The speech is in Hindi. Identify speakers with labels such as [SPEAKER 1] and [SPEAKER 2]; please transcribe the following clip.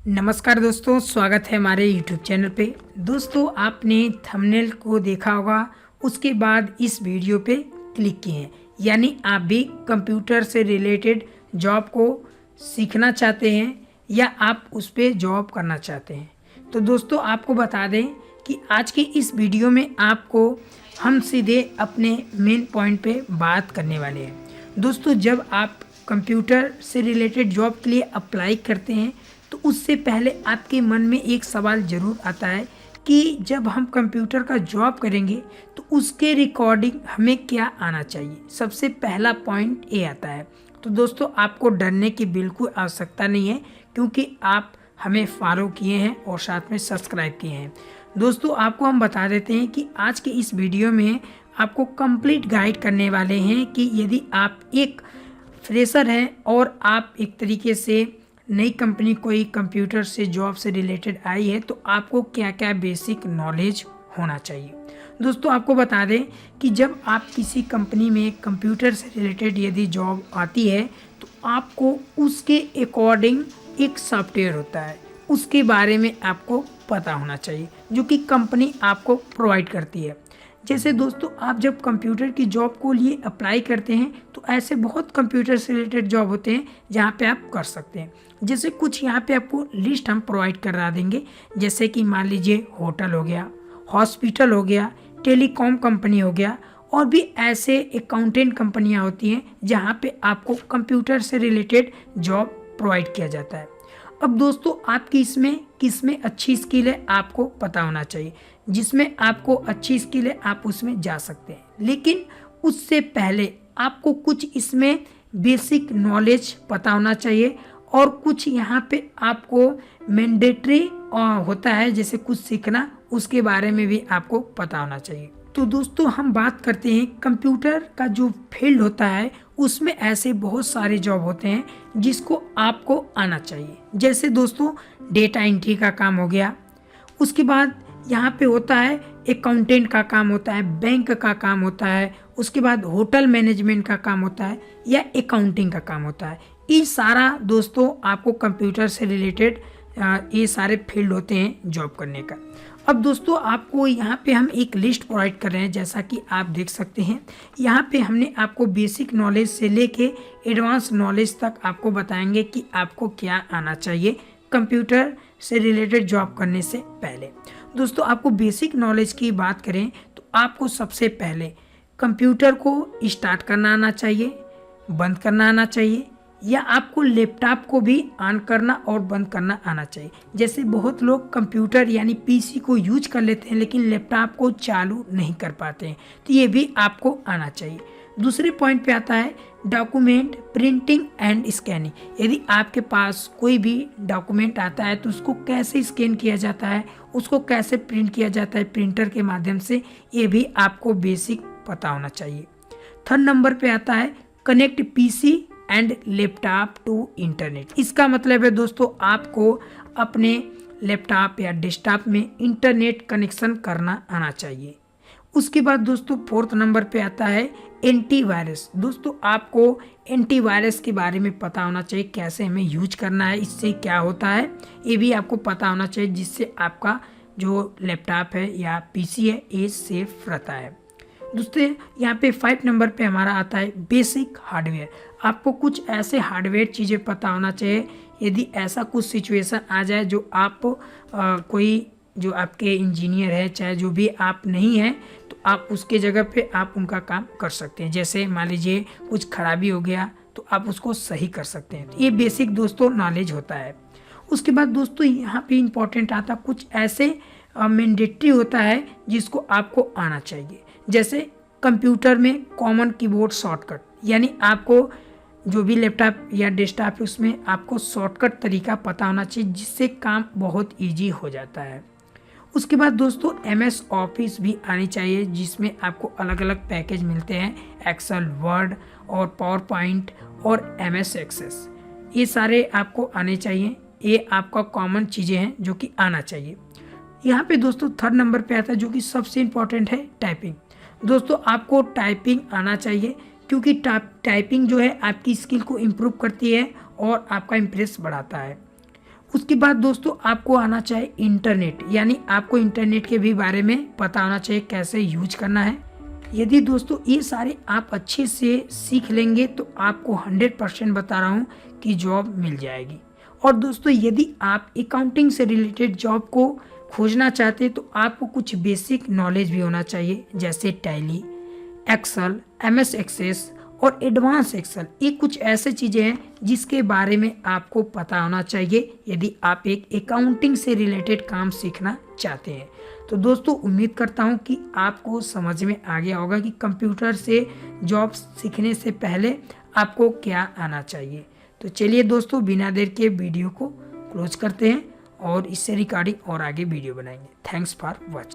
[SPEAKER 1] नमस्कार दोस्तों, स्वागत है हमारे YouTube चैनल पे। दोस्तों, आपने थंबनेल को देखा होगा, उसके बाद इस वीडियो पे क्लिक किए हैं, यानी आप भी कंप्यूटर से रिलेटेड जॉब को सीखना चाहते हैं या आप उस पे जॉब करना चाहते हैं। तो दोस्तों, आपको बता दें कि आज के इस वीडियो में आपको हम सीधे अपने मेन पॉइंट पे बात करने वाले हैं। दोस्तों, जब आप कंप्यूटर से रिलेटेड जॉब के लिए अप्लाई करते हैं तो उससे पहले आपके मन में एक सवाल ज़रूर आता है कि जब हम कंप्यूटर का जॉब करेंगे तो उसके रिकॉर्डिंग हमें क्या आना चाहिए। सबसे पहला पॉइंट ये आता है। तो दोस्तों, आपको डरने की बिल्कुल आवश्यकता नहीं है, क्योंकि आप हमें फॉलो किए हैं और साथ में सब्सक्राइब किए हैं। दोस्तों, आपको हम बता देते हैं कि आज के इस वीडियो में आपको कंप्लीट गाइड करने वाले हैं कि यदि आप एक फ्रेशर हैं और आप एक तरीके से नई कंपनी कोई कंप्यूटर से जॉब से रिलेटेड आई है तो आपको क्या क्या बेसिक नॉलेज होना चाहिए। दोस्तों, आपको बता दें कि जब आप किसी कंपनी में कंप्यूटर से रिलेटेड यदि जॉब आती है तो आपको उसके अकॉर्डिंग एक सॉफ्टवेयर होता है, उसके बारे में आपको पता होना चाहिए जो कि कंपनी आपको प्रोवाइड करती है। जैसे दोस्तों, आप जब कंप्यूटर की जॉब को लिए अप्लाई करते हैं तो ऐसे बहुत कंप्यूटर से रिलेटेड जॉब होते हैं जहाँ पे आप कर सकते हैं। जैसे कुछ यहाँ पे आपको लिस्ट हम प्रोवाइड करा देंगे, जैसे कि मान लीजिए होटल हो गया, हॉस्पिटल हो गया, टेलीकॉम कंपनी हो गया, और भी ऐसे अकाउंटेंट कंपनियाँ होती हैं जहाँ पे आपको कंप्यूटर से रिलेटेड जॉब प्रोवाइड किया जाता है। अब दोस्तों, आपकी इसमें किसमें अच्छी स्किल है आपको पता होना चाहिए। जिसमें आपको अच्छी स्किल है आप उसमें जा सकते हैं, लेकिन उससे पहले आपको कुछ इसमें बेसिक नॉलेज पता होना चाहिए और कुछ यहाँ पे आपको मैंडेटरी होता है, जैसे कुछ सीखना, उसके बारे में भी आपको पता होना चाहिए। तो दोस्तों, हम बात करते हैं कंप्यूटर का जो फील्ड होता है उसमें ऐसे बहुत सारे जॉब होते हैं जिसको आपको आना चाहिए। जैसे दोस्तों, डेटा एंट्री का काम हो गया, उसके बाद यहाँ पे होता है अकाउंटेंट का काम होता है, बैंक का काम होता है, उसके बाद होटल मैनेजमेंट का काम होता है या अकाउंटिंग का काम होता है। ये सारा दोस्तों आपको कंप्यूटर से रिलेटेड ये सारे फील्ड होते हैं जॉब करने का। अब दोस्तों, आपको यहाँ पे हम एक लिस्ट प्रोवाइड कर रहे हैं, जैसा कि आप देख सकते हैं। यहाँ पे हमने आपको बेसिक नॉलेज से लेके एडवांस नॉलेज तक आपको बताएंगे कि आपको क्या आना चाहिए कंप्यूटर से रिलेटेड जॉब करने से पहले। दोस्तों, आपको बेसिक नॉलेज की बात करें तो आपको सबसे पहले कंप्यूटर को स्टार्ट करना आना चाहिए, बंद करना आना चाहिए, या आपको लैपटॉप को भी ऑन करना और बंद करना आना चाहिए। जैसे बहुत लोग कंप्यूटर यानी पीसी को यूज कर लेते हैं लेकिन लैपटॉप को चालू नहीं कर पाते हैं, तो ये भी आपको आना चाहिए। दूसरे पॉइंट पे आता है डॉक्यूमेंट प्रिंटिंग एंड स्कैनिंग। यदि आपके पास कोई भी डॉक्यूमेंट आता है तो उसको कैसे स्कैन किया जाता है, उसको कैसे प्रिंट किया जाता है प्रिंटर के माध्यम से, ये भी आपको बेसिक पता होना चाहिए। थर्ड नंबर पे आता है connect PC and laptop to internet. इसका मतलब है दोस्तों, आपको अपने लैपटॉप या डेस्कटॉप में इंटरनेट कनेक्शन करना आना चाहिए। उसके बाद दोस्तों, फोर्थ नंबर पे आता है एंटीवायरस। दोस्तों, आपको एंटीवायरस के बारे में पता होना चाहिए, कैसे हमें यूज करना है, इससे क्या होता है ये भी आपको पता होना चाहिए, जिससे आपका जो लैपटॉप है या पीसी है ये सेफ रहता है। दोस्तों, यहाँ पे 5 नंबर पे हमारा आता है बेसिक हार्डवेयर। आपको कुछ ऐसे हार्डवेयर चीज़ें पता होना चाहिए, यदि ऐसा कुछ सिचुएशन आ जाए जो आप कोई जो आपके इंजीनियर है, चाहे जो भी आप नहीं हैं, तो आप उसके जगह पे आप उनका काम कर सकते हैं। जैसे मान लीजिए कुछ खराबी हो गया तो आप उसको सही कर सकते हैं। तो ये बेसिक दोस्तों नॉलेज होता है। उसके बाद दोस्तों, यहाँ पे इम्पोर्टेंट आता कुछ ऐसे मैंडेटरी होता है जिसको आपको आना चाहिए। जैसे कंप्यूटर में कॉमन कीबोर्ड शॉर्टकट, यानी आपको जो भी लैपटॉप या डेस्कटॉप है उसमें आपको शॉर्टकट तरीका पता होना चाहिए, जिससे काम बहुत इजी हो जाता है। उसके बाद दोस्तों, MS ऑफिस भी आनी चाहिए, जिसमें आपको अलग अलग पैकेज मिलते हैं, एक्सेल, वर्ड और पावर पॉइंट और MS एक्सेस, ये सारे आपको आने चाहिए। ये आपका कॉमन चीज़ें हैं जो कि आना चाहिए। यहाँ पे दोस्तों थर्ड नंबर पे आता है जो कि सबसे इम्पोर्टेंट है टाइपिंग। दोस्तों, आपको टाइपिंग आना चाहिए, क्योंकि टाइपिंग जो है आपकी स्किल को इम्प्रूव करती है और आपका इम्प्रेस बढ़ाता है। उसके बाद दोस्तों आपको आना चाहिए इंटरनेट, यानी आपको इंटरनेट के भी बारे में पता होना चाहिए कैसे यूज करना है। यदि दोस्तों ये सारे आप अच्छे से सीख लेंगे तो आपको 100% बता रहा हूँ कि जॉब मिल जाएगी। और दोस्तों यदि आप अकाउंटिंग से रिलेटेड जॉब को खोजना चाहते हैं तो आपको कुछ बेसिक नॉलेज भी होना चाहिए, जैसे टैली, एक्सेल, एमएस एक्सेस और एडवांस एक्सेल। ये कुछ ऐसे चीज़ें हैं जिसके बारे में आपको पता होना चाहिए यदि आप एक अकाउंटिंग से रिलेटेड काम सीखना चाहते हैं। तो दोस्तों उम्मीद करता हूँ कि आपको समझ में आ गया होगा कि कंप्यूटर से जॉब सीखने से पहले आपको क्या आना चाहिए। तो चलिए दोस्तों बिना देर के वीडियो को क्लोज करते हैं और इससे रिगार्डिंग और आगे वीडियो बनाएंगे। Thanks for watching.